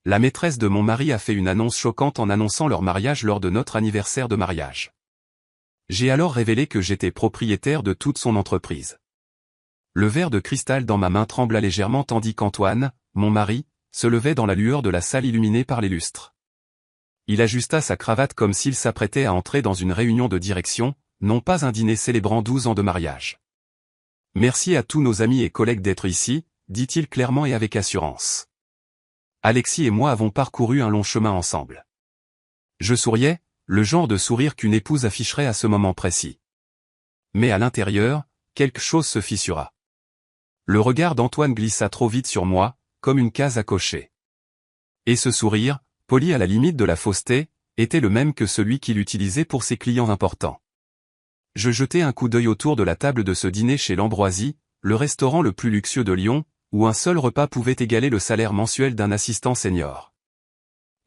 la maîtresse de mon mari a fait une annonce choquante en annonçant leur mariage lors de notre anniversaire de mariage. J'ai alors révélé que j'étais propriétaire de toute son entreprise. Le verre de cristal dans ma main trembla légèrement tandis qu'Antoine, mon mari, se levait dans la lueur de la salle illuminée par les lustres. Il ajusta sa cravate comme s'il s'apprêtait à entrer dans une réunion de direction, non pas un dîner célébrant 12 ans de mariage. Merci à tous nos amis et collègues d'être ici, dit-il clairement et avec assurance. Alexis et moi avons parcouru un long chemin ensemble. Je souriais, le genre de sourire qu'une épouse afficherait à ce moment précis. Mais à l'intérieur, quelque chose se fissura. Le regard d'Antoine glissa trop vite sur moi, comme une case à cocher. Et ce sourire, poli à la limite de la fausseté, était le même que celui qu'il utilisait pour ses clients importants. Je jetai un coup d'œil autour de la table de ce dîner chez l'Ambroisie, le restaurant le plus luxueux de Lyon, où un seul repas pouvait égaler le salaire mensuel d'un assistant senior.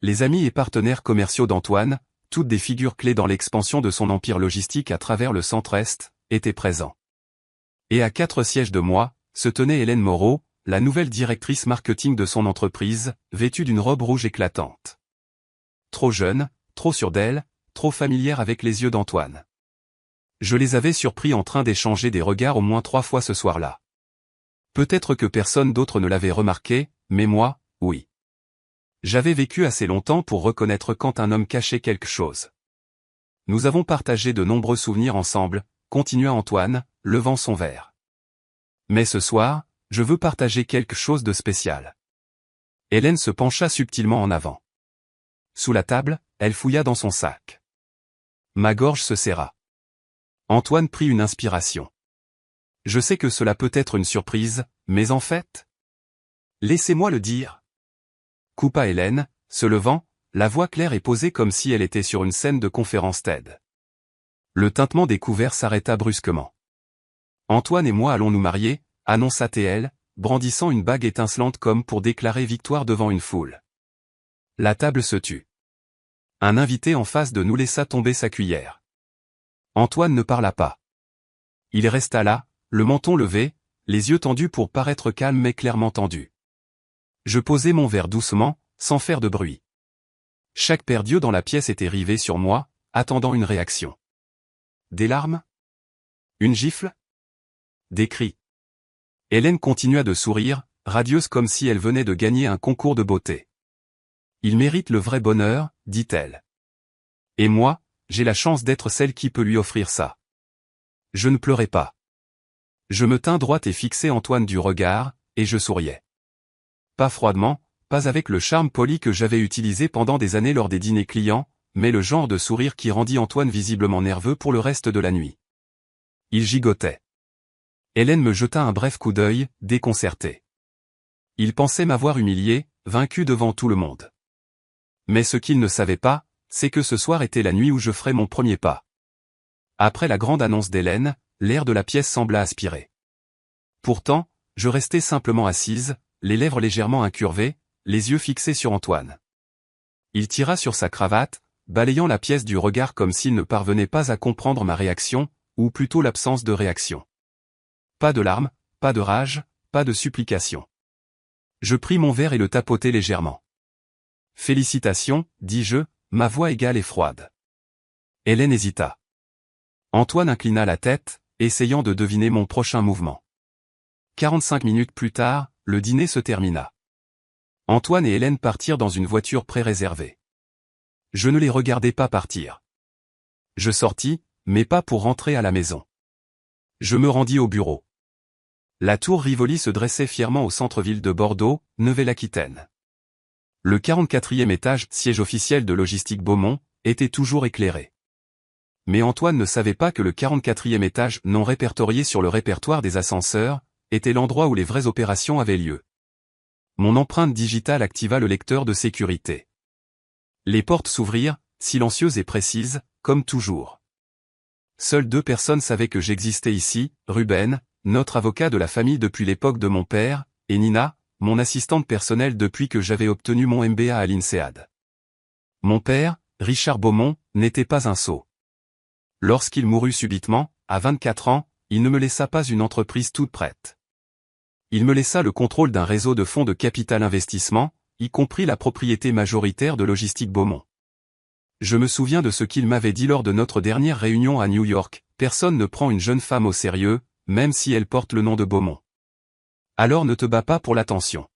Les amis et partenaires commerciaux d'Antoine, toutes des figures clés dans l'expansion de son empire logistique à travers le centre-est, étaient présents. Et à 4 sièges de moi, se tenait Hélène Moreau, la nouvelle directrice marketing de son entreprise, vêtue d'une robe rouge éclatante. Trop jeune, trop sûre d'elle, trop familière avec les yeux d'Antoine. Je les avais surpris en train d'échanger des regards au moins 3 fois ce soir-là. Peut-être que personne d'autre ne l'avait remarqué, mais moi, oui. J'avais vécu assez longtemps pour reconnaître quand un homme cachait quelque chose. Nous avons partagé de nombreux souvenirs ensemble, continua Antoine, levant son verre. Mais ce soir, je veux partager quelque chose de spécial. Hélène se pencha subtilement en avant. Sous la table, elle fouilla dans son sac. Ma gorge se serra. Antoine prit une inspiration. Je sais que cela peut être une surprise, mais en fait... Laissez-moi le dire. Coupa Hélène, se levant, la voix claire et posée comme si elle était sur une scène de conférence TED. Le tintement des couverts s'arrêta brusquement. Antoine et moi allons nous marier, annonça TL, brandissant une bague étincelante comme pour déclarer victoire devant une foule. La table se tut. Un invité en face de nous laissa tomber sa cuillère. Antoine ne parla pas. Il resta là, le menton levé, les yeux tendus pour paraître calme mais clairement tendus. Je posai mon verre doucement, sans faire de bruit. Chaque paire d'yeux dans la pièce était rivé sur moi, attendant une réaction. Des larmes? Une gifle? Des cris. Hélène continua de sourire, radieuse comme si elle venait de gagner un concours de beauté. Il mérite le vrai bonheur, dit-elle. Et moi, j'ai la chance d'être celle qui peut lui offrir ça. Je ne pleurais pas. Je me tins droite et fixai Antoine du regard, et je souriais. Pas froidement, pas avec le charme poli que j'avais utilisé pendant des années lors des dîners clients, mais le genre de sourire qui rendit Antoine visiblement nerveux pour le reste de la nuit. Il gigotait. Hélène me jeta un bref coup d'œil, déconcertée. Il pensait m'avoir humilié, vaincu devant tout le monde. Mais ce qu'il ne savait pas, c'est que ce soir était la nuit où je ferais mon premier pas. Après la grande annonce d'Hélène, l'air de la pièce sembla aspirer. Pourtant, je restais simplement assise, les lèvres légèrement incurvées, les yeux fixés sur Antoine. Il tira sur sa cravate, balayant la pièce du regard comme s'il ne parvenait pas à comprendre ma réaction, ou plutôt l'absence de réaction. Pas de larmes, pas de rage, pas de supplication. Je pris mon verre et le tapotai légèrement. Félicitations, dis-je, ma voix égale et froide. Hélène hésita. Antoine inclina la tête, essayant de deviner mon prochain mouvement. 45 minutes plus tard, le dîner se termina. Antoine et Hélène partirent dans une voiture pré-réservée. Je ne les regardais pas partir. Je sortis, mais pas pour rentrer à la maison. Je me rendis au bureau. La tour Rivoli se dressait fièrement au centre-ville de Bordeaux, Nouvelle-Aquitaine. Le 44e étage, siège officiel de Logistique Beaumont, était toujours éclairé. Mais Antoine ne savait pas que le 44e étage, non répertorié sur le répertoire des ascenseurs, était l'endroit où les vraies opérations avaient lieu. Mon empreinte digitale activa le lecteur de sécurité. Les portes s'ouvrirent, silencieuses et précises, comme toujours. Seules 2 personnes savaient que j'existais ici, Ruben, notre avocat de la famille depuis l'époque de mon père, et Nina, mon assistante personnelle depuis que j'avais obtenu mon MBA à l'INSEAD. Mon père, Richard Beaumont, n'était pas un sot. Lorsqu'il mourut subitement, à 24 ans, il ne me laissa pas une entreprise toute prête. Il me laissa le contrôle d'un réseau de fonds de capital investissement, y compris la propriété majoritaire de Logistique Beaumont. Je me souviens de ce qu'il m'avait dit lors de notre dernière réunion à New York, personne ne prend une jeune femme au sérieux, même si elle porte le nom de Beaumont. Alors ne te bats pas pour l'attention.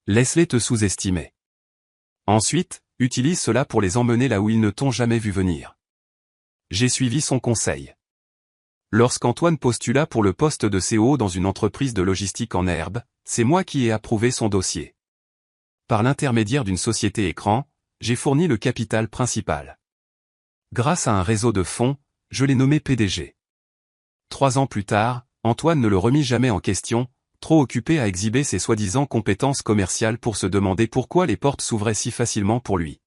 Laisse-les te sous-estimer. Ensuite, utilise cela pour les emmener là où ils ne t'ont jamais vu venir. J'ai suivi son conseil. Lorsqu'Antoine postula pour le poste de CO dans une entreprise de logistique en herbe, c'est moi qui ai approuvé son dossier. Par l'intermédiaire d'une société écran, j'ai fourni le capital principal. Grâce à un réseau de fonds, je l'ai nommé PDG. 3 ans plus tard, Antoine ne le remit jamais en question, trop occupé à exhiber ses soi-disant compétences commerciales pour se demander pourquoi les portes s'ouvraient si facilement pour lui.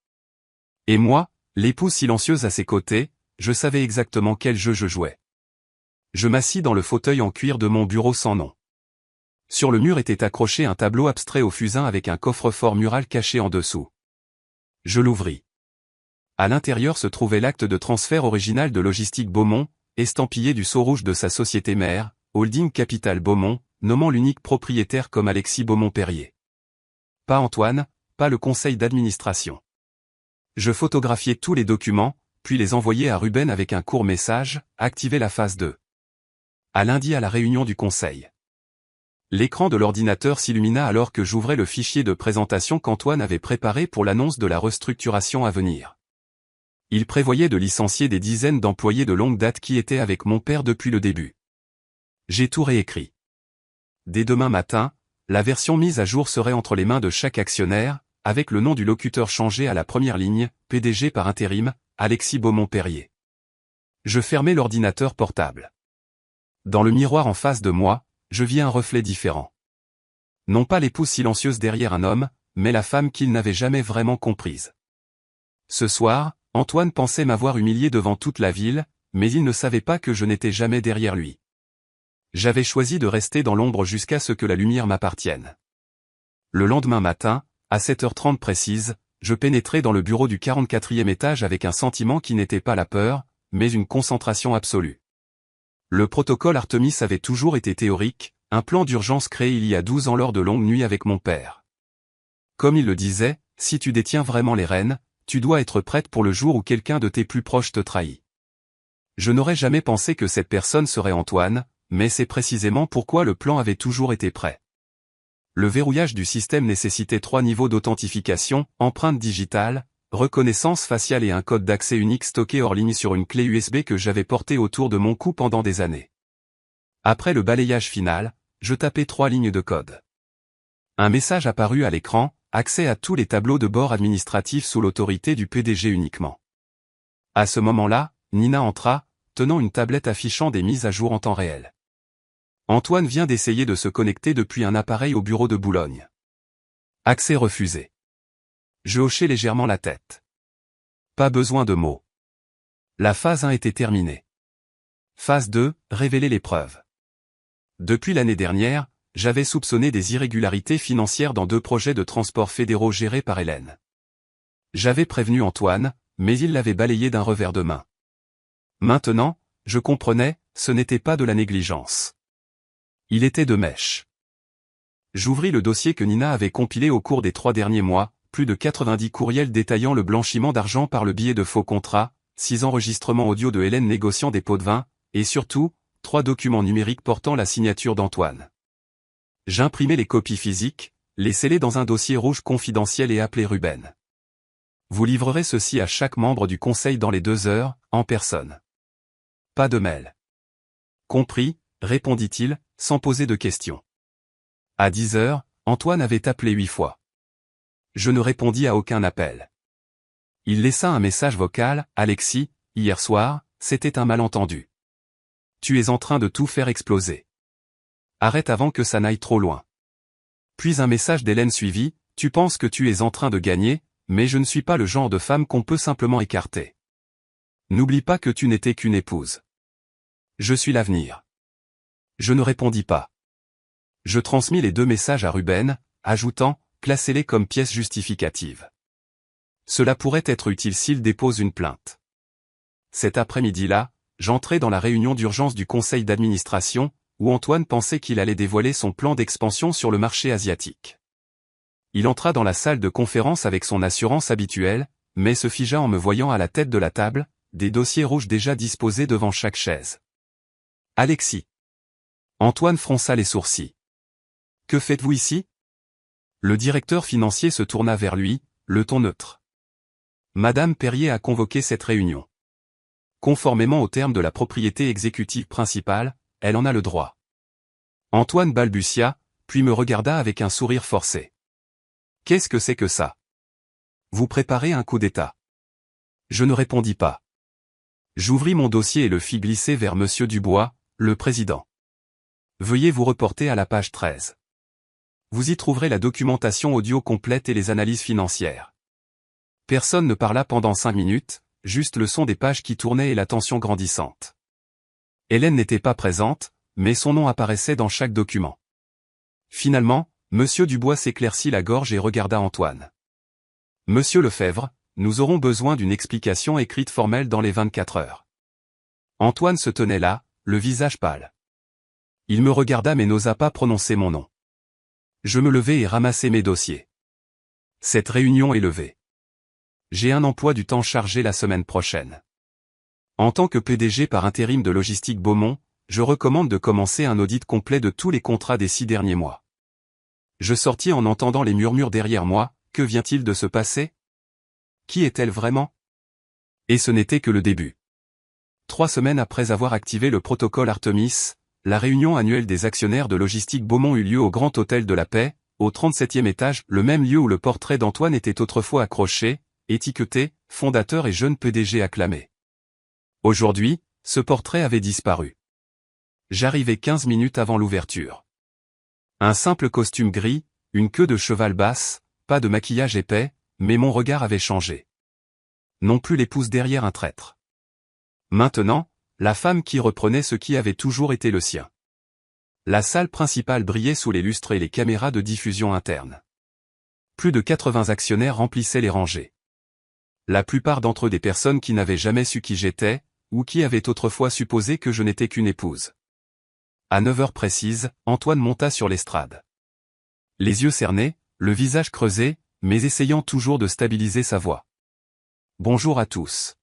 Et moi, l'épouse silencieuse à ses côtés, je savais exactement quel jeu je jouais. Je m'assis dans le fauteuil en cuir de mon bureau sans nom. Sur le mur était accroché un tableau abstrait au fusain avec un coffre-fort mural caché en dessous. Je l'ouvris. À l'intérieur se trouvait l'acte de transfert original de Logistique Beaumont, estampillé du sceau rouge de sa société mère, Holding Capital Beaumont, nommant l'unique propriétaire comme Alexis Beaumont-Perrier. Pas Antoine, pas le conseil d'administration. Je photographiai tous les documents, puis les envoyai à Ruben avec un court message, activez la phase 2. À lundi à la réunion du conseil. L'écran de l'ordinateur s'illumina alors que j'ouvrais le fichier de présentation qu'Antoine avait préparé pour l'annonce de la restructuration à venir. Il prévoyait de licencier des dizaines d'employés de longue date qui étaient avec mon père depuis le début. J'ai tout réécrit. Dès demain matin, la version mise à jour serait entre les mains de chaque actionnaire, avec le nom du locuteur changé à la première ligne, PDG par intérim, Alexis Beaumont-Perrier. Je fermai l'ordinateur portable. Dans le miroir en face de moi, je vis un reflet différent. Non pas l'épouse silencieuse derrière un homme, mais la femme qu'il n'avait jamais vraiment comprise. Ce soir, Antoine pensait m'avoir humilié devant toute la ville, mais il ne savait pas que je n'étais jamais derrière lui. J'avais choisi de rester dans l'ombre jusqu'à ce que la lumière m'appartienne. Le lendemain matin, à 7h30 précise, je pénétrai dans le bureau du 44e étage avec un sentiment qui n'était pas la peur, mais une concentration absolue. Le protocole Artemis avait toujours été théorique, un plan d'urgence créé il y a 12 ans lors de longues nuits avec mon père. Comme il le disait, si tu détiens vraiment les rênes, tu dois être prête pour le jour où quelqu'un de tes plus proches te trahit. Je n'aurais jamais pensé que cette personne serait Antoine, mais c'est précisément pourquoi le plan avait toujours été prêt. Le verrouillage du système nécessitait 3 niveaux d'authentification, empreinte digitale, reconnaissance faciale et un code d'accès unique stocké hors ligne sur une clé USB que j'avais portée autour de mon cou pendant des années. Après le balayage final, je tapais 3 lignes de code. Un message apparut à l'écran, accès à tous les tableaux de bord administratifs sous l'autorité du PDG uniquement. À ce moment-là, Nina entra, tenant une tablette affichant des mises à jour en temps réel. Antoine vient d'essayer de se connecter depuis un appareil au bureau de Boulogne. Accès refusé. Je hochai légèrement la tête. Pas besoin de mots. La phase 1 était terminée. Phase 2, révéler les preuves. Depuis l'année dernière, j'avais soupçonné des irrégularités financières dans 2 projets de transport fédéraux gérés par Hélène. J'avais prévenu Antoine, mais il l'avait balayé d'un revers de main. Maintenant, je comprenais, ce n'était pas de la négligence. Il était de mèche. J'ouvris le dossier que Nina avait compilé au cours des 3 derniers mois, plus de 90 courriels détaillant le blanchiment d'argent par le biais de faux contrats, 6 enregistrements audio de Hélène négociant des pots de vin, et surtout, 3 documents numériques portant la signature d'Antoine. J'imprimai les copies physiques, les scellai dans un dossier rouge confidentiel et appelé Ruben. Vous livrerez ceci à chaque membre du conseil dans les 2 heures, en personne. Pas de mail. Compris, répondit-il, sans poser de questions. À 10 heures, Antoine avait appelé 8 fois. Je ne répondis à aucun appel. Il laissa un message vocal, Alexis, hier soir, c'était un malentendu. Tu es en train de tout faire exploser. Arrête avant que ça n'aille trop loin. Puis un message d'Hélène suivit, tu penses que tu es en train de gagner, mais je ne suis pas le genre de femme qu'on peut simplement écarter. N'oublie pas que tu n'étais qu'une épouse. Je suis l'avenir. Je ne répondis pas. Je transmis les 2 messages à Ruben, ajoutant, classez-les comme pièces justificatives. Cela pourrait être utile s'il dépose une plainte. Cet après-midi-là, j'entrai dans la réunion d'urgence du conseil d'administration, où Antoine pensait qu'il allait dévoiler son plan d'expansion sur le marché asiatique. Il entra dans la salle de conférence avec son assurance habituelle, mais se figea en me voyant à la tête de la table, des dossiers rouges déjà disposés devant chaque chaise. « Alexis. » Antoine fronça les sourcils. « Que faites-vous ici ?» Le directeur financier se tourna vers lui, le ton neutre. « Madame Perrier a convoqué cette réunion. Conformément aux termes de la propriété exécutive principale, elle en a le droit. » Antoine balbutia, puis me regarda avec un sourire forcé. « Qu'est-ce que c'est que ça ? Vous préparez un coup d'État. » Je ne répondis pas. J'ouvris mon dossier et le fis glisser vers Monsieur Dubois, le président. « Veuillez vous reporter à la page 13. Vous y trouverez la documentation audio complète et les analyses financières. » Personne ne parla pendant 5 minutes, juste le son des pages qui tournaient et la tension grandissante. Hélène n'était pas présente, mais son nom apparaissait dans chaque document. Finalement, Monsieur Dubois s'éclaircit la gorge et regarda Antoine. « Monsieur Lefebvre, nous aurons besoin d'une explication écrite formelle dans les 24 heures. » Antoine se tenait là, le visage pâle. Il me regarda mais n'osa pas prononcer mon nom. Je me levai et ramassai mes dossiers. Cette réunion est levée. J'ai un emploi du temps chargé la semaine prochaine. En tant que PDG par intérim de Logistique Beaumont, je recommande de commencer un audit complet de tous les contrats des 6 derniers mois. Je sortis en entendant les murmures derrière moi, que vient-il de se passer ? Qui est-elle vraiment ? Et ce n'était que le début. 3 semaines après avoir activé le protocole Artemis, la réunion annuelle des actionnaires de Logistique Beaumont eut lieu au Grand Hôtel de la Paix, au 37e étage, le même lieu où le portrait d'Antoine était autrefois accroché, étiqueté, fondateur et jeune PDG acclamé. Aujourd'hui, ce portrait avait disparu. J'arrivais 15 minutes avant l'ouverture. Un simple costume gris, une queue de cheval basse, pas de maquillage épais, mais mon regard avait changé. Non plus l'épouse derrière un traître. Maintenant, la femme qui reprenait ce qui avait toujours été le sien. La salle principale brillait sous les lustres et les caméras de diffusion interne. Plus de 80 actionnaires remplissaient les rangées. La plupart d'entre eux des personnes qui n'avaient jamais su qui j'étais, ou qui avaient autrefois supposé que je n'étais qu'une épouse. À 9 heures précises, Antoine monta sur l'estrade. Les yeux cernés, le visage creusé, mais essayant toujours de stabiliser sa voix. Bonjour à tous.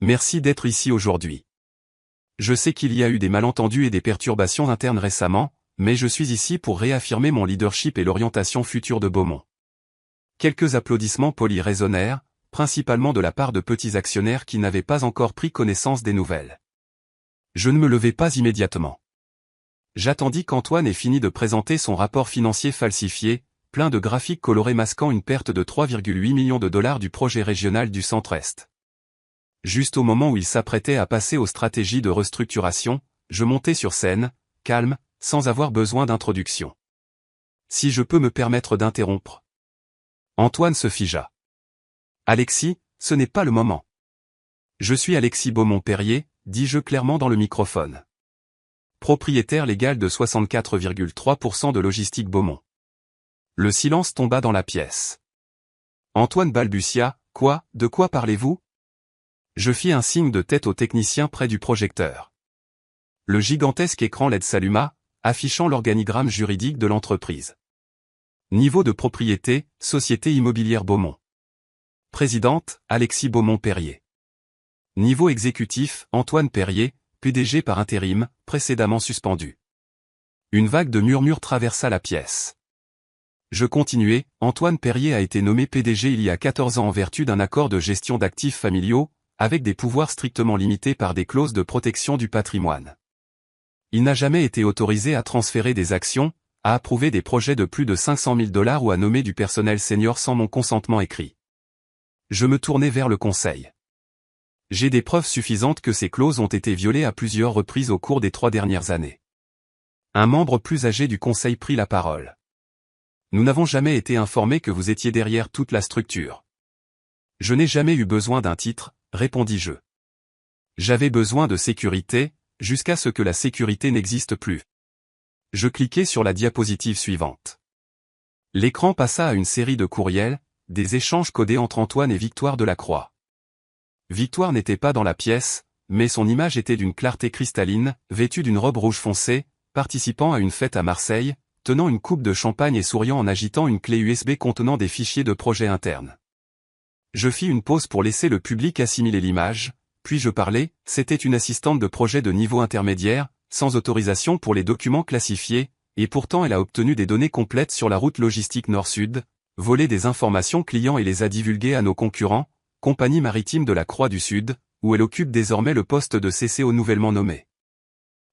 Merci d'être ici aujourd'hui. Je sais qu'il y a eu des malentendus et des perturbations internes récemment, mais je suis ici pour réaffirmer mon leadership et l'orientation future de Beaumont. Quelques applaudissements polis résonnèrent, principalement de la part de petits actionnaires qui n'avaient pas encore pris connaissance des nouvelles. Je ne me levai pas immédiatement. J'attendis qu'Antoine ait fini de présenter son rapport financier falsifié, plein de graphiques colorés masquant une perte de 3,8 millions de dollars du projet régional du Centre-Est. Juste au moment où il s'apprêtait à passer aux stratégies de restructuration, je montai sur scène, calme, sans avoir besoin d'introduction. Si je peux me permettre d'interrompre. Antoine se figea. Alexis, ce n'est pas le moment. Je suis Alexis Beaumont-Perrier, dis-je clairement dans le microphone. Propriétaire légal de 64,3% de Logistique Beaumont. Le silence tomba dans la pièce. Antoine balbutia, « Quoi, de quoi parlez-vous » Je fis un signe de tête au technicien près du projecteur. Le gigantesque écran LED s'alluma, affichant l'organigramme juridique de l'entreprise. Niveau de propriété, Société Immobilière Beaumont. Présidente, Alexis Beaumont-Perrier. Niveau exécutif, Antoine Perrier, PDG par intérim, précédemment suspendu. Une vague de murmures traversa la pièce. Je continuai, Antoine Perrier a été nommé PDG il y a 14 ans en vertu d'un accord de gestion d'actifs familiaux, avec des pouvoirs strictement limités par des clauses de protection du patrimoine. Il n'a jamais été autorisé à transférer des actions, à approuver des projets de plus de 500 000 $ ou à nommer du personnel senior sans mon consentement écrit. Je me tournai vers le conseil. J'ai des preuves suffisantes que ces clauses ont été violées à plusieurs reprises au cours des 3 dernières années. Un membre plus âgé du conseil prit la parole. Nous n'avons jamais été informés que vous étiez derrière toute la structure. Je n'ai jamais eu besoin d'un titre, répondis-je. J'avais besoin de sécurité, jusqu'à ce que la sécurité n'existe plus. Je cliquai sur la diapositive suivante. L'écran passa à une série de courriels, des échanges codés entre Antoine et Victoire Delacroix. Victoire n'était pas dans la pièce, mais son image était d'une clarté cristalline, vêtue d'une robe rouge foncé, participant à une fête à Marseille, tenant une coupe de champagne et souriant en agitant une clé USB contenant des fichiers de projet internes. Je fis une pause pour laisser le public assimiler l'image, puis je parlais, c'était une assistante de projet de niveau intermédiaire, sans autorisation pour les documents classifiés, et pourtant elle a obtenu des données complètes sur la route logistique nord-sud, volé des informations clients et les a divulguées à nos concurrents, Compagnie maritime de la Croix du Sud, où elle occupe désormais le poste de CCO nouvellement nommé.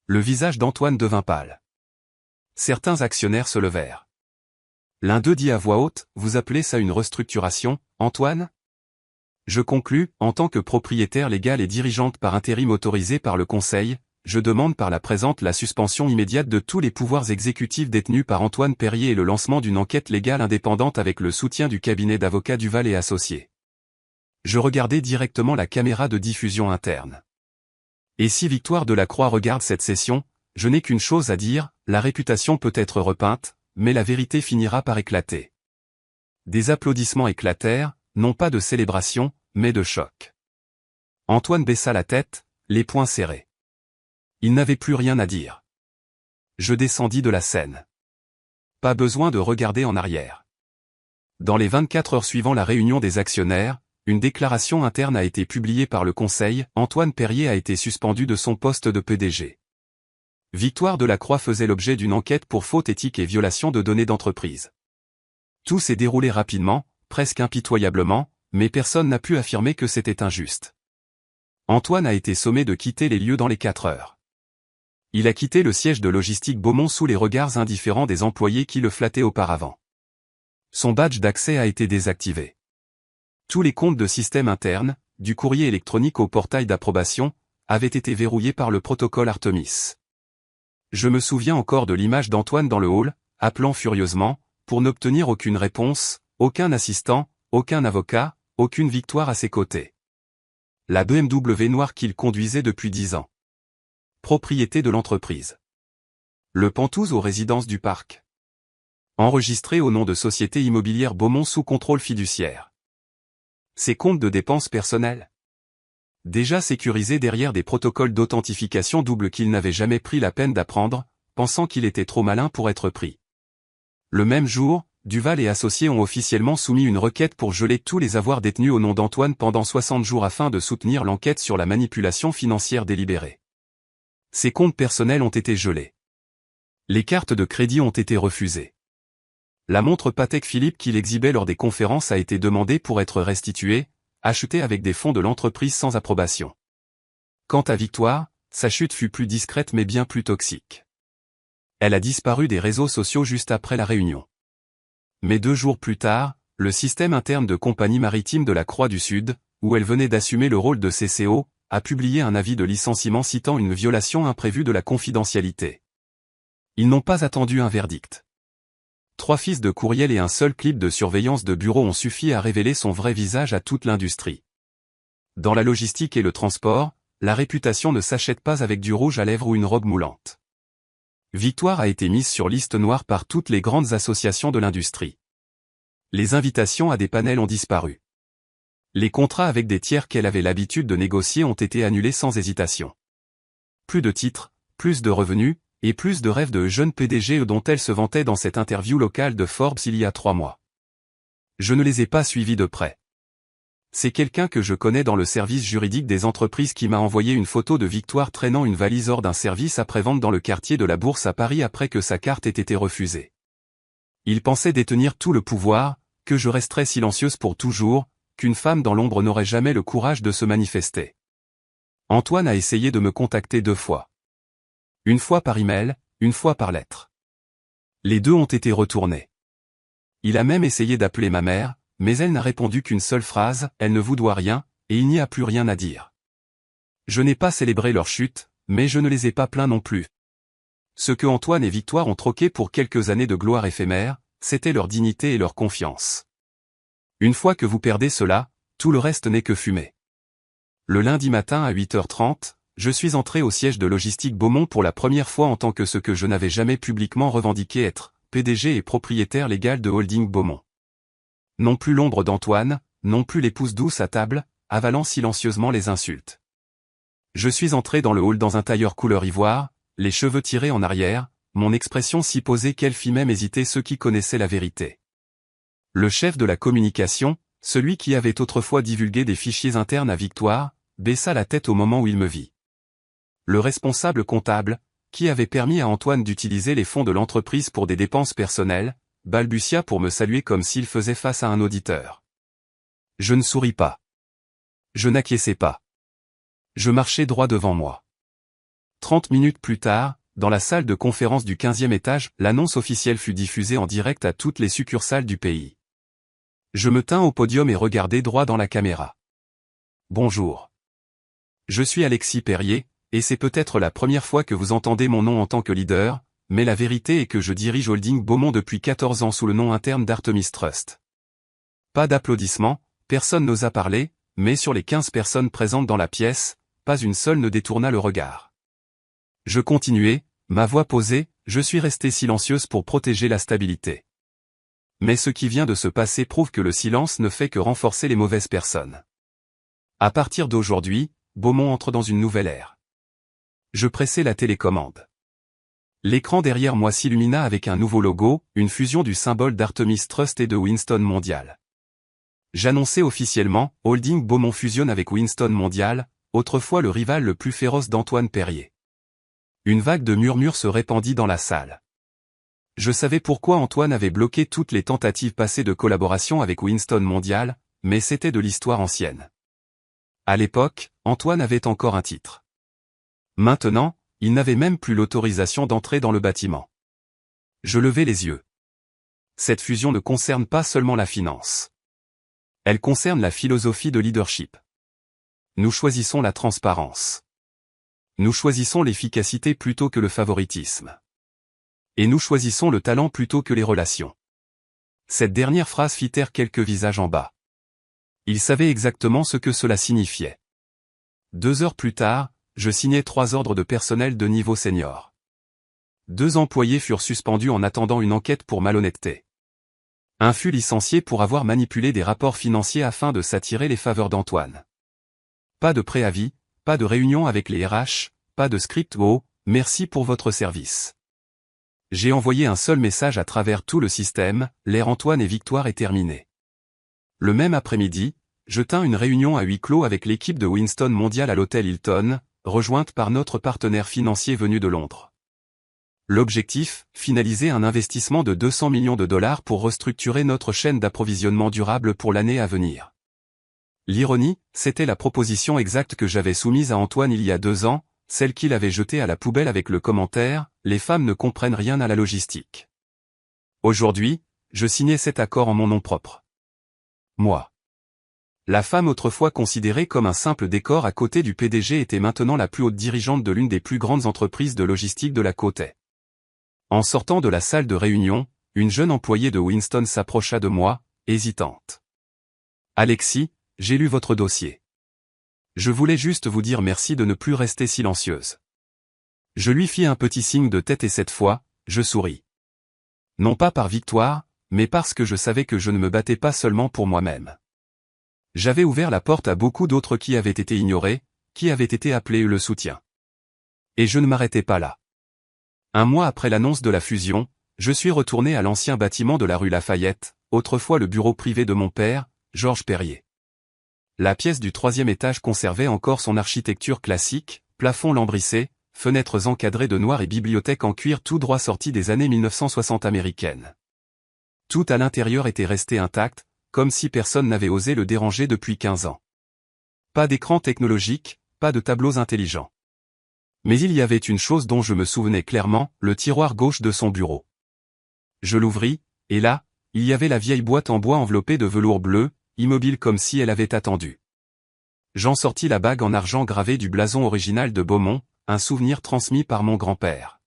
Le visage d'Antoine devint pâle. Certains actionnaires se levèrent. L'un d'eux dit à voix haute, « Vous appelez ça une restructuration, Antoine ?» Je conclus, en tant que propriétaire légal et dirigeante par intérim autorisée par le Conseil, je demande par la présente la suspension immédiate de tous les pouvoirs exécutifs détenus par Antoine Perrier et le lancement d'une enquête légale indépendante avec le soutien du cabinet d'avocats Duval et Associés. Je regardais directement la caméra de diffusion interne. Et si Victoire Delacroix regarde cette session, je n'ai qu'une chose à dire, la réputation peut être repeinte, mais la vérité finira par éclater. Des applaudissements éclatèrent, non pas de célébration, mais de choc. Antoine baissa la tête, les poings serrés. Il n'avait plus rien à dire. Je descendis de la scène. Pas besoin de regarder en arrière. Dans les 24 heures suivant la réunion des actionnaires, une déclaration interne a été publiée par le Conseil, Antoine Perrier a été suspendu de son poste de PDG. Victoire Delacroix faisait l'objet d'une enquête pour faute éthique et violation de données d'entreprise. Tout s'est déroulé rapidement, presque impitoyablement, mais personne n'a pu affirmer que c'était injuste. Antoine a été sommé de quitter les lieux dans les 4 heures. Il a quitté le siège de Logistique Beaumont sous les regards indifférents des employés qui le flattaient auparavant. Son badge d'accès a été désactivé. Tous les comptes de système interne, du courrier électronique au portail d'approbation, avaient été verrouillés par le protocole Artemis. Je me souviens encore de l'image d'Antoine dans le hall, appelant furieusement, pour n'obtenir aucune réponse, aucun assistant, aucun avocat, aucune victoire à ses côtés. La BMW noire qu'il conduisait depuis 10 ans. Propriété de l'entreprise. Le Pantouz aux résidences du parc. Enregistré au nom de Société Immobilière Beaumont sous contrôle fiduciaire. Ses comptes de dépenses personnelles. Déjà sécurisés derrière des protocoles d'authentification double qu'il n'avait jamais pris la peine d'apprendre, pensant qu'il était trop malin pour être pris. Le même jour, Duval et Associés ont officiellement soumis une requête pour geler tous les avoirs détenus au nom d'Antoine pendant 60 jours afin de soutenir l'enquête sur la manipulation financière délibérée. Ses comptes personnels ont été gelés. Les cartes de crédit ont été refusées. La montre Patek Philippe qu'il exhibait lors des conférences a été demandée pour être restituée, achetée avec des fonds de l'entreprise sans approbation. Quant à Victoire, sa chute fut plus discrète mais bien plus toxique. Elle a disparu des réseaux sociaux juste après la réunion. Mais 2 jours plus tard, le système interne de Compagnie maritime de la Croix du Sud, où elle venait d'assumer le rôle de CCO, a publié un avis de licenciement citant une violation imprévue de la confidentialité. Ils n'ont pas attendu un verdict. 3 fils de courriel et un seul clip de surveillance de bureau ont suffi à révéler son vrai visage à toute l'industrie. Dans la logistique et le transport, la réputation ne s'achète pas avec du rouge à lèvres ou une robe moulante. Victoire a été mise sur liste noire par toutes les grandes associations de l'industrie. Les invitations à des panels ont disparu. Les contrats avec des tiers qu'elle avait l'habitude de négocier ont été annulés sans hésitation. Plus de titres, plus de revenus, et plus de rêves de jeunes PDG dont elle se vantait dans cette interview locale de Forbes il y a 3 mois. Je ne les ai pas suivis de près. C'est quelqu'un que je connais dans le service juridique des entreprises qui m'a envoyé une photo de Victoire traînant une valise hors d'un service après-vente dans le quartier de la Bourse à Paris après que sa carte ait été refusée. Il pensait détenir tout le pouvoir, que je resterais silencieuse pour toujours, qu'une femme dans l'ombre n'aurait jamais le courage de se manifester. Antoine a essayé de me contacter 2 fois. Une fois par email, une fois par lettre. Les 2 ont été retournés. Il a même essayé d'appeler ma mère, mais elle n'a répondu qu'une seule phrase, elle ne vous doit rien, et il n'y a plus rien à dire. Je n'ai pas célébré leur chute, mais je ne les ai pas plaints non plus. Ce que Antoine et Victoire ont troqué pour quelques années de gloire éphémère, c'était leur dignité et leur confiance. Une fois que vous perdez cela, tout le reste n'est que fumée. Le lundi matin à 8h30, je suis entré au siège de Logistique Beaumont pour la première fois en tant que ce que je n'avais jamais publiquement revendiqué être, PDG et propriétaire légal de Holding Beaumont. Non plus l'ombre d'Antoine, non plus l'épouse douce à table, avalant silencieusement les insultes. Je suis entré dans le hall dans un tailleur couleur ivoire, les cheveux tirés en arrière, mon expression si posée qu'elle fit même hésiter ceux qui connaissaient la vérité. Le chef de la communication, celui qui avait autrefois divulgué des fichiers internes à Victoire, baissa la tête au moment où il me vit. Le responsable comptable, qui avait permis à Antoine d'utiliser les fonds de l'entreprise pour des dépenses personnelles, balbutia pour me saluer comme s'il faisait face à un auditeur. Je ne souris pas. Je n'acquiesçais pas. Je marchais droit devant moi. 30 minutes plus tard, dans la salle de conférence du 15e étage, l'annonce officielle fut diffusée en direct à toutes les succursales du pays. Je me tins au podium et regardai droit dans la caméra. Bonjour. Je suis Alexis Perrier, et c'est peut-être la première fois que vous entendez mon nom en tant que leader, mais la vérité est que je dirige Holding Beaumont depuis 14 ans sous le nom interne d'Artemis Trust. Pas d'applaudissements, personne n'osa parler, mais sur les 15 personnes présentes dans la pièce, pas une seule ne détourna le regard. Je continuai, ma voix posée, je suis resté silencieuse pour protéger la stabilité. Mais ce qui vient de se passer prouve que le silence ne fait que renforcer les mauvaises personnes. À partir d'aujourd'hui, Beaumont entre dans une nouvelle ère. Je pressai la télécommande. L'écran derrière moi s'illumina avec un nouveau logo, une fusion du symbole d'Artemis Trust et de Winston Mondial. J'annonçais officiellement, Holding Beaumont fusionne avec Winston Mondial, autrefois le rival le plus féroce d'Antoine Perrier. Une vague de murmures se répandit dans la salle. Je savais pourquoi Antoine avait bloqué toutes les tentatives passées de collaboration avec Winston Mondial, mais c'était de l'histoire ancienne. À l'époque, Antoine avait encore un titre. Maintenant, il n'avait même plus l'autorisation d'entrer dans le bâtiment. Je levai les yeux. Cette fusion ne concerne pas seulement la finance. Elle concerne la philosophie de leadership. Nous choisissons la transparence. Nous choisissons l'efficacité plutôt que le favoritisme. Et nous choisissons le talent plutôt que les relations. Cette dernière phrase fit taire quelques visages en bas. Ils savaient exactement ce que cela signifiait. 2 heures plus tard, je signai 3 ordres de personnel de niveau senior. 2 employés furent suspendus en attendant une enquête pour malhonnêteté. Un fut licencié pour avoir manipulé des rapports financiers afin de s'attirer les faveurs d'Antoine. Pas de préavis, pas de réunion avec les RH, pas de script merci pour votre service. J'ai envoyé un seul message à travers tout le système, l'ère Antoine et Victoire est terminée. Le même après-midi, je tins une réunion à huis clos avec l'équipe de Winston Mondial à l'hôtel Hilton, rejointe par notre partenaire financier venu de Londres. L'objectif, finaliser un investissement de 200 millions de dollars pour restructurer notre chaîne d'approvisionnement durable pour l'année à venir. L'ironie, c'était la proposition exacte que j'avais soumise à Antoine il y a 2 ans, celle qu'il avait jetée à la poubelle avec le commentaire « Les femmes ne comprennent rien à la logistique ». Aujourd'hui, je signais cet accord en mon nom propre. Moi. La femme autrefois considérée comme un simple décor à côté du PDG était maintenant la plus haute dirigeante de l'une des plus grandes entreprises de logistique de la côte est. En sortant de la salle de réunion, une jeune employée de Winston s'approcha de moi, hésitante. « Alexis, j'ai lu votre dossier. Je voulais juste vous dire merci de ne plus rester silencieuse. » Je lui fis un petit signe de tête et cette fois, je souris. Non pas par victoire, mais parce que je savais que je ne me battais pas seulement pour moi-même. J'avais ouvert la porte à beaucoup d'autres qui avaient été ignorés, qui avaient été appelés le soutien. Et je ne m'arrêtais pas là. 1 mois après l'annonce de la fusion, je suis retourné à l'ancien bâtiment de la rue Lafayette, autrefois le bureau privé de mon père, Georges Perrier. La pièce du 3e étage conservait encore son architecture classique, plafond lambrissé, fenêtres encadrées de noir et bibliothèque en cuir tout droit sortie des années 1960 américaines. Tout à l'intérieur était resté intact, comme si personne n'avait osé le déranger depuis 15 ans. Pas d'écran technologique, pas de tableaux intelligents. Mais il y avait une chose dont je me souvenais clairement, le tiroir gauche de son bureau. Je l'ouvris, et là, il y avait la vieille boîte en bois enveloppée de velours bleu, immobile comme si elle avait attendu. J'en sortis la bague en argent gravée du blason original de Beaumont, un souvenir transmis par mon grand-père.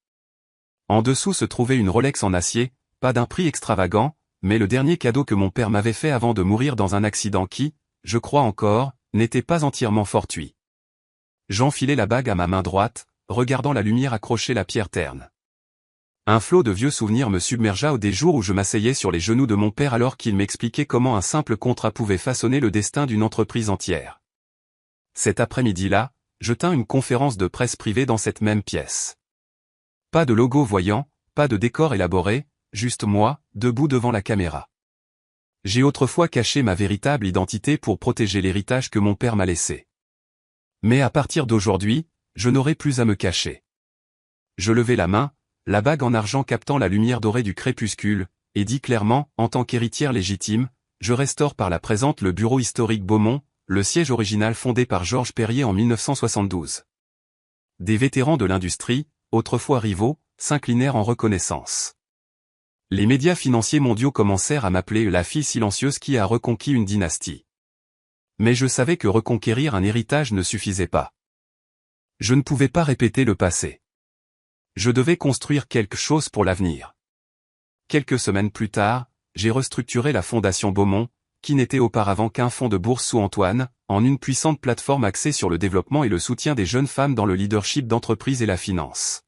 En dessous se trouvait une Rolex en acier, pas d'un prix extravagant, mais le dernier cadeau que mon père m'avait fait avant de mourir dans un accident qui, je crois encore, n'était pas entièrement fortuit. J'enfilai la bague à ma main droite, regardant la lumière accrocher la pierre terne. Un flot de vieux souvenirs me submergea au des jours où je m'asseyais sur les genoux de mon père alors qu'il m'expliquait comment un simple contrat pouvait façonner le destin d'une entreprise entière. Cet après-midi-là, je tins une conférence de presse privée dans cette même pièce. Pas de logo voyant, pas de décor élaboré, juste moi, debout devant la caméra. J'ai autrefois caché ma véritable identité pour protéger l'héritage que mon père m'a laissé. Mais à partir d'aujourd'hui, je n'aurai plus à me cacher. Je levai la main, la bague en argent captant la lumière dorée du crépuscule, et dis clairement, en tant qu'héritière légitime, je restaure par la présente le bureau historique Beaumont, le siège original fondé par Georges Perrier en 1972. Des vétérans de l'industrie, autrefois rivaux, s'inclinèrent en reconnaissance. Les médias financiers mondiaux commencèrent à m'appeler la fille silencieuse qui a reconquis une dynastie. Mais je savais que reconquérir un héritage ne suffisait pas. Je ne pouvais pas répéter le passé. Je devais construire quelque chose pour l'avenir. Quelques semaines plus tard, j'ai restructuré la Fondation Beaumont, qui n'était auparavant qu'un fonds de bourse sous Antoine, en une puissante plateforme axée sur le développement et le soutien des jeunes femmes dans le leadership d'entreprise et la finance.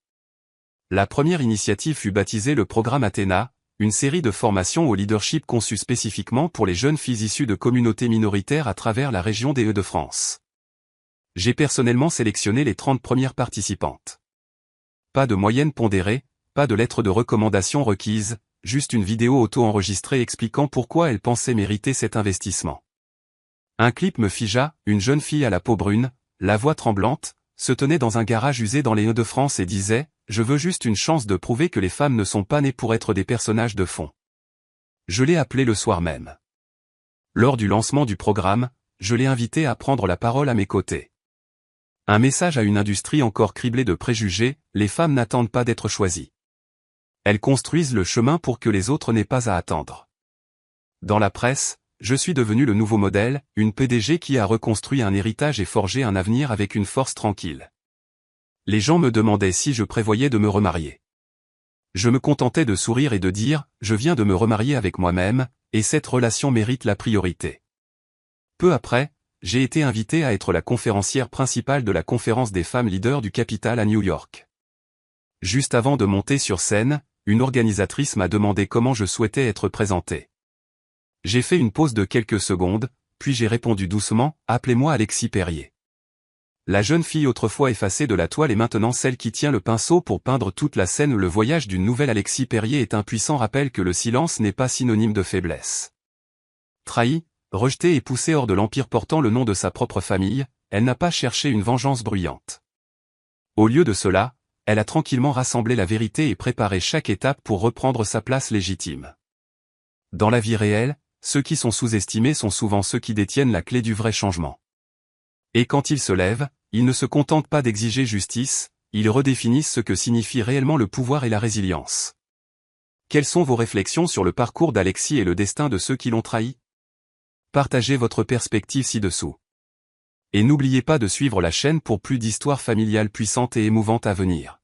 La première initiative fut baptisée le programme Athéna, une série de formations au leadership conçue spécifiquement pour les jeunes filles issues de communautés minoritaires à travers la région des Hauts-de-France. J'ai personnellement sélectionné les 30 premières participantes. Pas de moyenne pondérée, pas de lettre de recommandation requise, juste une vidéo auto-enregistrée expliquant pourquoi elle pensait mériter cet investissement. Un clip me figea, une jeune fille à la peau brune, la voix tremblante, se tenait dans un garage usé dans les Hauts-de-France et disait « Je veux juste une chance de prouver que les femmes ne sont pas nées pour être des personnages de fond. » Je l'ai appelée le soir même. Lors du lancement du programme, je l'ai invitée à prendre la parole à mes côtés. Un message à une industrie encore criblée de préjugés, les femmes n'attendent pas d'être choisies. Elles construisent le chemin pour que les autres n'aient pas à attendre. Dans la presse, je suis devenu le nouveau modèle, une PDG qui a reconstruit un héritage et forgé un avenir avec une force tranquille. Les gens me demandaient si je prévoyais de me remarier. Je me contentais de sourire et de dire, je viens de me remarier avec moi-même, et cette relation mérite la priorité. Peu après, j'ai été invité à être la conférencière principale de la conférence des femmes leaders du Capitol à New York. Juste avant de monter sur scène, une organisatrice m'a demandé comment je souhaitais être présenté. J'ai fait une pause de quelques secondes, puis j'ai répondu doucement, « Appelez-moi Alexis Perrier ». La jeune fille autrefois effacée de la toile est maintenant celle qui tient le pinceau pour peindre toute la scène où le voyage d'une nouvelle Alexis Perrier est un puissant rappel que le silence n'est pas synonyme de faiblesse. Trahie, rejetée et poussée hors de l'empire portant le nom de sa propre famille, elle n'a pas cherché une vengeance bruyante. Au lieu de cela, elle a tranquillement rassemblé la vérité et préparé chaque étape pour reprendre sa place légitime. Dans la vie réelle, ceux qui sont sous-estimés sont souvent ceux qui détiennent la clé du vrai changement. Et quand ils se lèvent, ils ne se contentent pas d'exiger justice, ils redéfinissent ce que signifie réellement le pouvoir et la résilience. Quelles sont vos réflexions sur le parcours d'Alexis et le destin de ceux qui l'ont trahi? Partagez votre perspective ci-dessous. Et n'oubliez pas de suivre la chaîne pour plus d'histoires familiales puissantes et émouvantes à venir.